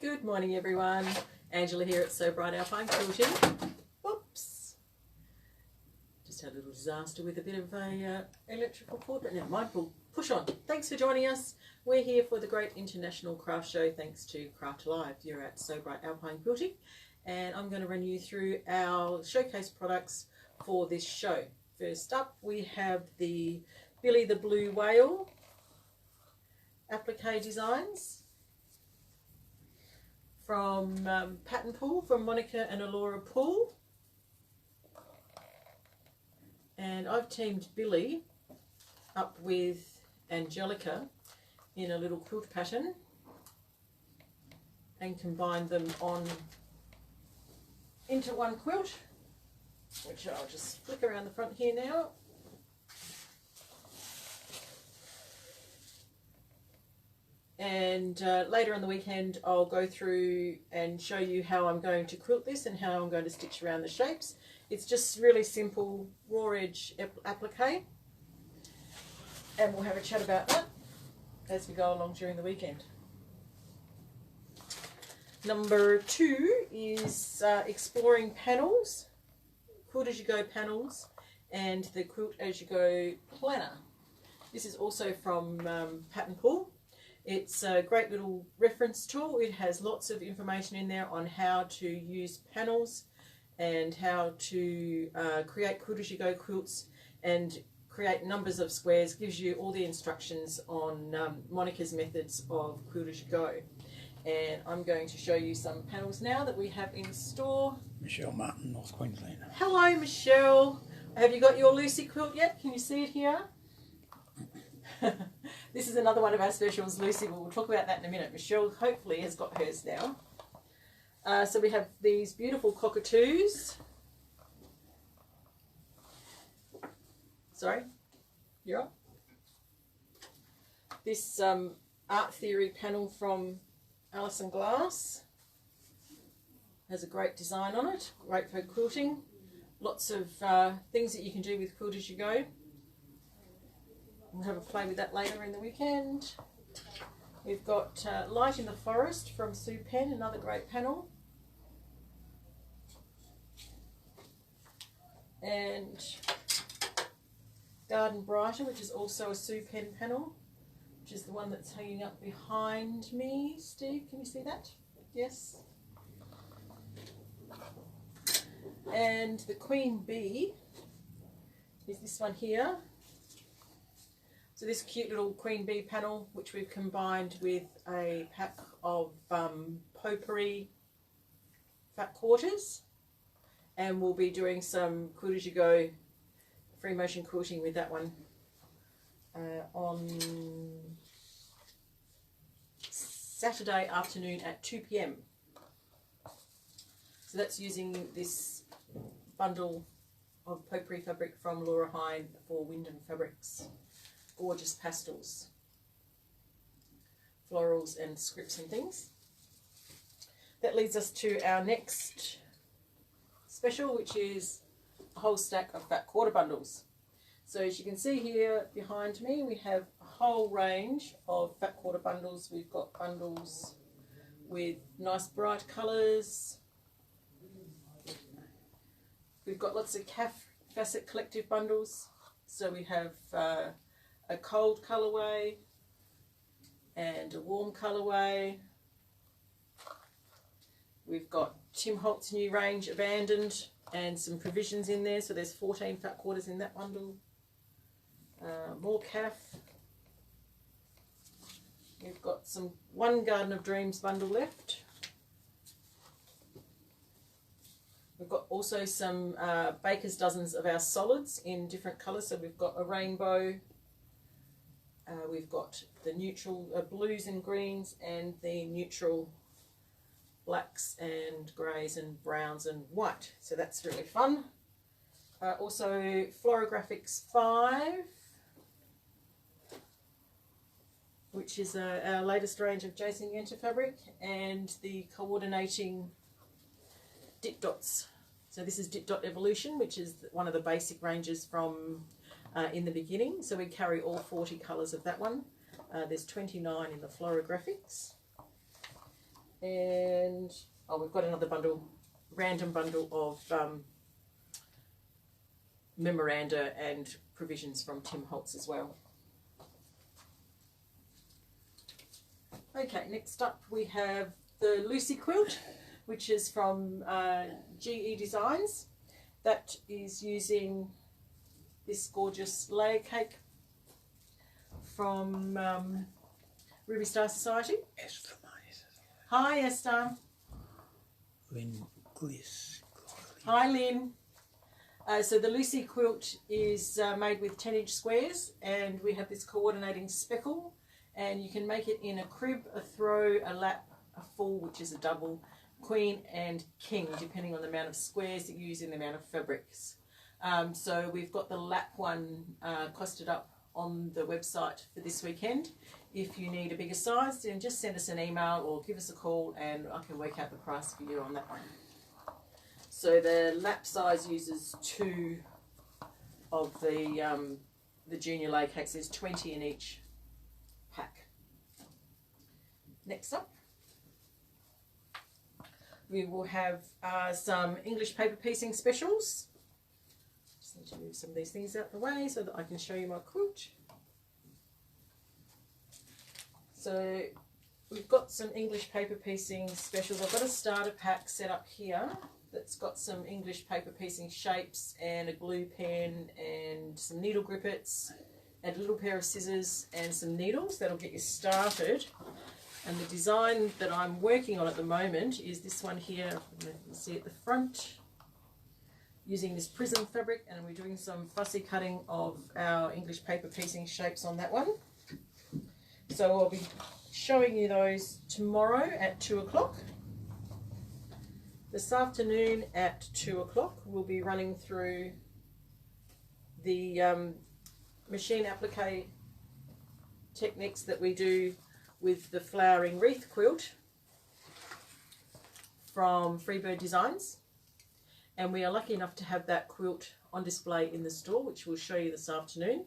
Good morning everyone, Angela here at So Bright Alpine Quilting. Oops, just had a little disaster with a bit of a electrical cord, but never mind, we'll push on. Thanks for joining us. We're here for the Great International Craft Show thanks to Craft Alive. You're at So Bright Alpine Quilting and I'm going to run you through our showcase products for this show. First up we have the Billy the Blue Whale applique designs from Pattern Pool from Monica and Alora Pool, and I've teamed Billy up with Angelica in a little quilt pattern and combined them on into one quilt, which I'll just flick around the front here now. And later on the weekend I'll go through and show you how I'm going to quilt this and how I'm going to stitch around the shapes. It's just really simple raw edge applique, and we'll have a chat about that as we go along during the weekend. Number 2 is exploring panels, quilt as you go panels, and the quilt as you go planner. This is also from Pattern Pool. It's a great little reference tool. It has lots of information in there on how to use panels and how to create quilt as you go quilts and create numbers of squares. Gives you all the instructions on Monica's methods of quilt as you go. And I'm going to show you some panels now that we have in store. Michelle Martin, North Queensland. Hello Michelle. Have you got your Lucy quilt yet? Can you see it here? This is another one of our specials, Lucy. We'll talk about that in a minute. Michelle hopefully has got hers now. So we have these beautiful cockatoos. Sorry, you're up. This art theory panel from Alison Glass has a great design on it, great for quilting. Lots of things that you can do with quilt as you go. We'll have a play with that later in the weekend. We've got Light in the Forest from Sue Penn, another great panel. And Garden Brighter, which is also a Sue Penn panel, which is the one that's hanging up behind me. Steve, can you see that? Yes. And the Queen Bee is this one here. So this cute little Queen Bee panel, which we've combined with a pack of potpourri fat quarters, and we'll be doing some quilt as you go free motion quilting with that one on Saturday afternoon at 2 p.m. So that's using this bundle of potpourri fabric from Laura Hine for Wyndham Fabrics. Gorgeous pastels, florals and scripts and things. That leads us to our next special, which is a whole stack of fat quarter bundles. So as you can see here behind me, we have a whole range of fat quarter bundles. We've got bundles with nice bright colours. We've got lots of calf facet collective bundles. So we have a cold colourway and a warm colourway. We've got Tim Holt's new range abandoned and some provisions in there, so there's 14 fat quarters in that bundle. More calf. We've got one Garden of Dreams bundle left. We've got also some baker's dozens of our solids in different colours, so we've got a rainbow. We've got the neutral blues and greens and the neutral blacks and greys and browns and white. So that's really fun. Also Florographics 5, which is our latest range of Jason Yenter fabric, and the coordinating Dip Dots. So this is Dip Dot Evolution, which is one of the basic ranges from in the beginning. So we carry all 40 colours of that one. There's 29 in the Florographics. And oh, we've got another bundle, random bundle of memoranda and provisions from Tim Holtz as well. Okay, next up we have the Lucy quilt, which is from GE Designs. That is using this gorgeous layer cake from Ruby Star Society. Esther, Hi Esther. Lynn Gliss. Hi Lynn. So the Lucy quilt is made with 10-inch squares, and we have this coordinating speckle, and you can make it in a crib, a throw, a lap, a full, which is a double, queen and king, depending on the amount of squares that you use and the amount of fabrics. So we've got the lap one costed up on the website for this weekend. If you need a bigger size, then just send us an email or give us a call and I can work out the price for you on that one. So the lap size uses 2 of the junior lay cakes. There's 20 in each pack. Next up, we will have some English paper piecing specials. Just need to move some of these things out the way so that I can show you my quilt. So we've got some English paper piecing specials. I've got a starter pack set up here that's got some English paper piecing shapes and a glue pen and some needle grippets and a little pair of scissors and some needles. That'll get you started. And the design that I'm working on at the moment is this one here. You can see at the front, using this prism fabric, and we're doing some fussy cutting of our English paper piecing shapes on that one. So I'll be showing you those tomorrow at 2 o'clock. This afternoon at 2 o'clock we'll be running through the machine applique techniques that we do with the flowering wreath quilt from Freebird Designs, and we are lucky enough to have that quilt on display in the store, which we'll show you this afternoon.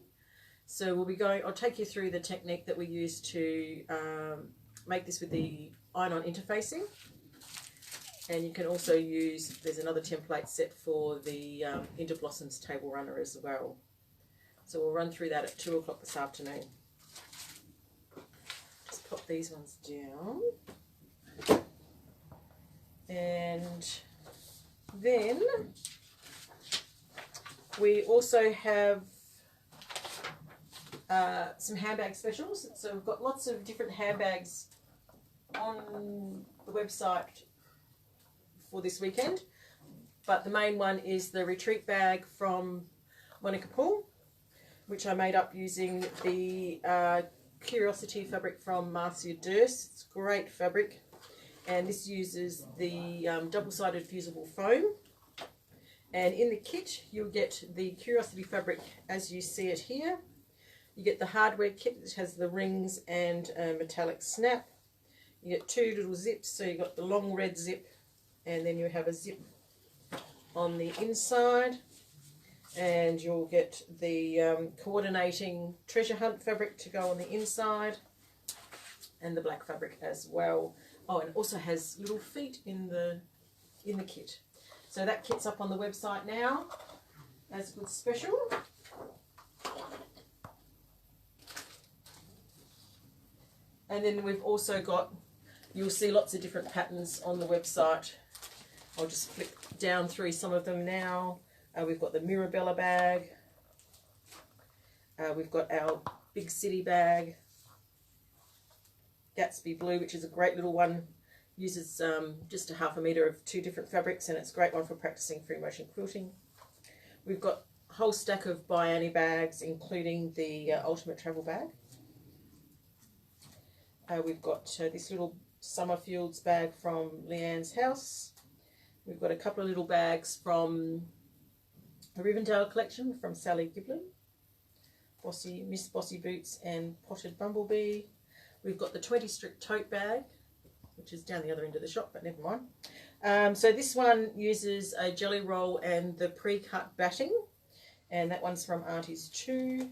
So we'll be going, I'll take you through the technique that we use to make this with the iron-on interfacing, and you can also use, there's another template set for the Interblossoms table runner as well. So we'll run through that at 2 o'clock this afternoon. Just pop these ones down. And then we also have some handbag specials. So we've got lots of different handbags on the website for this weekend, but the main one is the retreat bag from Monica Paul, which I made up using the Curiosity fabric from Marcia Durst. It's great fabric, and this uses the double-sided fusible foam. And in the kit you'll get the Curiosity fabric as you see it here. You get the hardware kit that has the rings and a metallic snap. You get 2 little zips, so you've got the long red zip, and then you have a zip on the inside, and you'll get the coordinating treasure hunt fabric to go on the inside, and the black fabric as well. Oh, and it also has little feet in the kit. So that kit's up on the website now as a good special. And then we've also got, you'll see lots of different patterns on the website. I'll just flick down through some of them now. We've got the Mirabella bag. We've got our Big City bag. Gatsby Blue, which is a great little one. Uses just a ½ metre of 2 different fabrics, and it's a great one for practicing free motion quilting. We've got a whole stack of Biani bags, including the Ultimate Travel bag. We've got this little Summerfields bag from Leanne's house. We've got a couple of little bags from the Rivendale collection from Sally Giblin. Miss Bossy Boots and Potted Bumblebee. We've got the 20 Strict Tote Bag, which is down the other end of the shop, but never mind. So this one uses a jelly roll and the pre-cut batting, and that one's from Auntie's 2.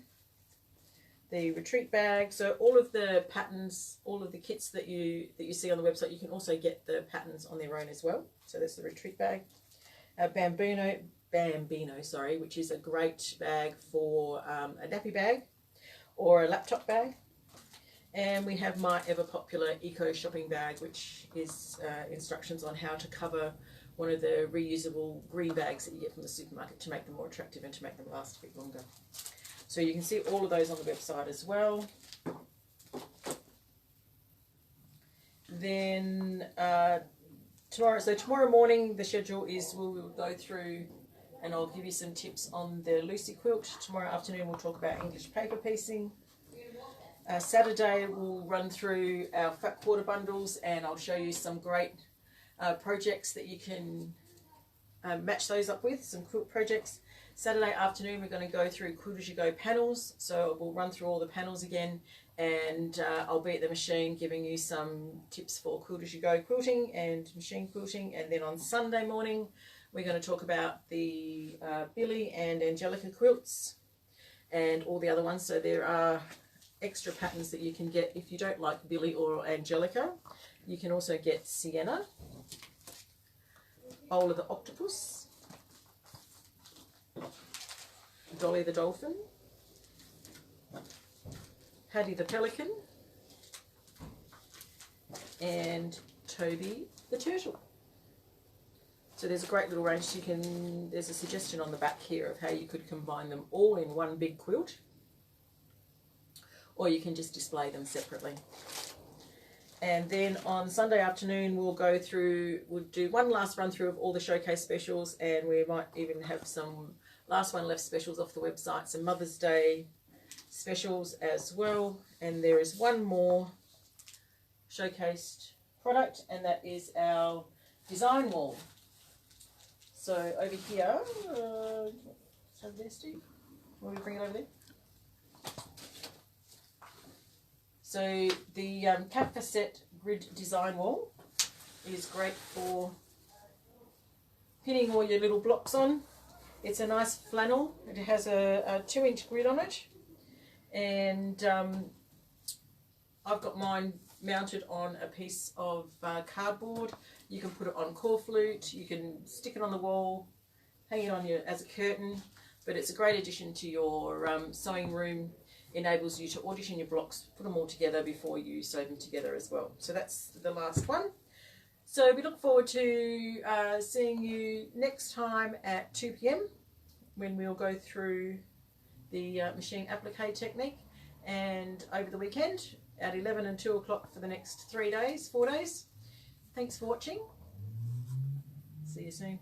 the retreat bag. So all of the patterns, all of the kits that you see on the website, you can also get the patterns on their own as well. So that's the retreat bag. Bambino, sorry, which is a great bag for a nappy bag or a laptop bag. And we have my ever popular eco shopping bag, which is instructions on how to cover one of the reusable green bags that you get from the supermarket to make them more attractive and to make them last a bit longer. So you can see all of those on the website as well. Then tomorrow morning the schedule is we'll go through and I'll give you some tips on the Lucy quilt. Tomorrow afternoon we'll talk about English paper piecing. Saturday we'll run through our fat quarter bundles and I'll show you some great projects that you can match those up with, some quilt projects. Saturday afternoon we're going to go through Quilt As You Go panels, so we'll run through all the panels again, and I'll be at the machine giving you some tips for Quilt As You Go quilting and machine quilting. And then on Sunday morning we're going to talk about the Billy and Angelica quilts and all the other ones. So there are extra patterns that you can get if you don't like Billy or Angelica. You can also get Sienna, Bowl of the Octopus, Dolly the Dolphin, Paddy the Pelican, and Toby the Turtle. So there's a great little range. There's a suggestion on the back here of how you could combine them all in one big quilt, or you can just display them separately. And then on Sunday afternoon we'll do one last run through of all the showcase specials, and we might even have some last one left specials off the website, some Mother's Day specials as well. And there is one more showcased product, and that is our design wall. So over here, over there, Steve, will we bring it over there? So the Kafka set grid design wall is great for pinning all your little blocks on. It's a nice flannel. It has a 2-inch grid on it, and I've got mine mounted on a piece of cardboard. You can put it on corflute, you can stick it on the wall, hang it on as a curtain, but it's a great addition to your sewing room. Enables you to audition your blocks, put them all together before you sew them together as well. So that's the last one. So we look forward to seeing you next time at 2 p.m. when we'll go through the machine applique technique, and over the weekend at 11 and 2 o'clock for the next 4 days. Thanks for watching. See you soon.